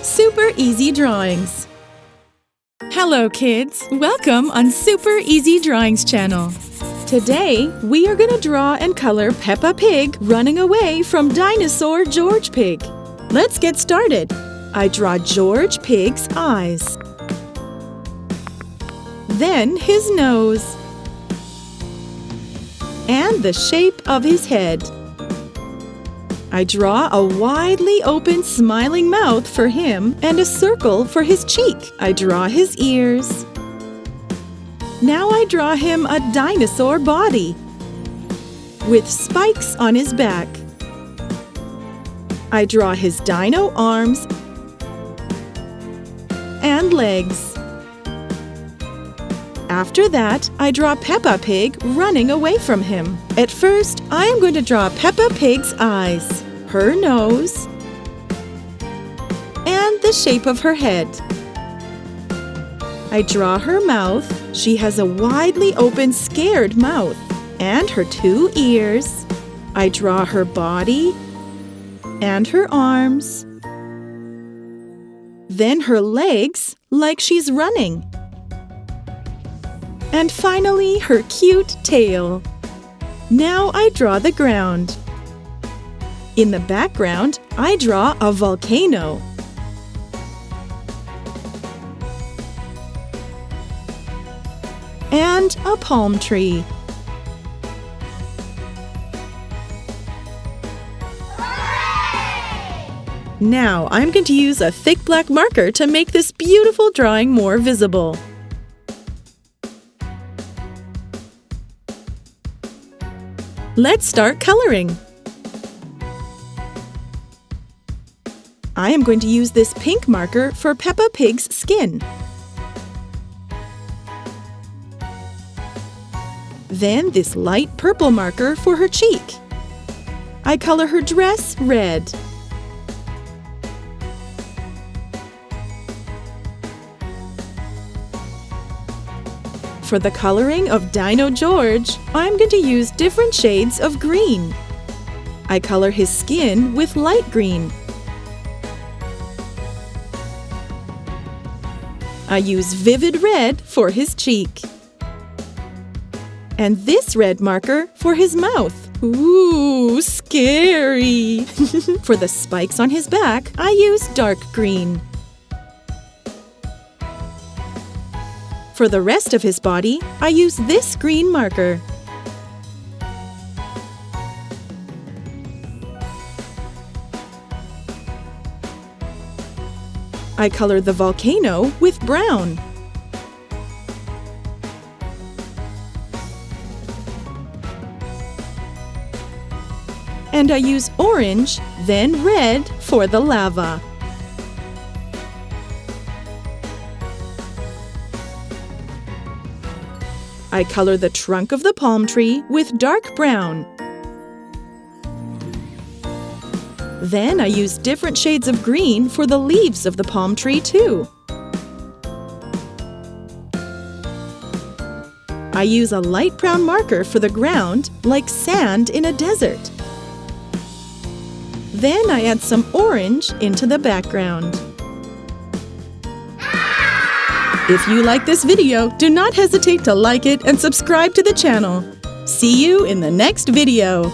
Super Easy Drawings. Hello kids, welcome on Super Easy Drawings channel. Today, we are going to draw and color Peppa Pig running away from Dinosaur George Pig. Let's get started. I draw George Pig's eyes. Then his nose. And the shape of his head. I draw a widely open smiling mouth for him and a circle for his cheek. I draw his ears. Now I draw him a dinosaur body with spikes on his back. I draw his dino arms and legs. After that, I draw Peppa Pig running away from him. At first, I am going to draw Peppa Pig's eyes, her nose, and the shape of her head. I draw her mouth. She has a widely open, scared mouth, and her 2 ears. I draw her body and her arms. Then her legs, like she's running. And finally, her cute tail. Now I draw the ground. In the background, I draw a volcano. And a palm tree. Now I'm going to use a thick black marker to make this beautiful drawing more visible. Let's start coloring. I am going to use this pink marker for Peppa Pig's skin. Then this light purple marker for her cheek. I color her dress red. For the coloring of Dino George, I'm going to use different shades of green. I color his skin with light green. I use vivid red for his cheek. And this red marker for his mouth. Ooh, scary! For the spikes on his back, I use dark green. For the rest of his body, I use this green marker. I color the volcano with brown. And I use orange, then red for the lava. I color the trunk of the palm tree with dark brown. Then I use different shades of green for the leaves of the palm tree too. I use a light brown marker for the ground, like sand in a desert. Then I add some orange into the background. If you like this video, do not hesitate to like it and subscribe to the channel. See you in the next video.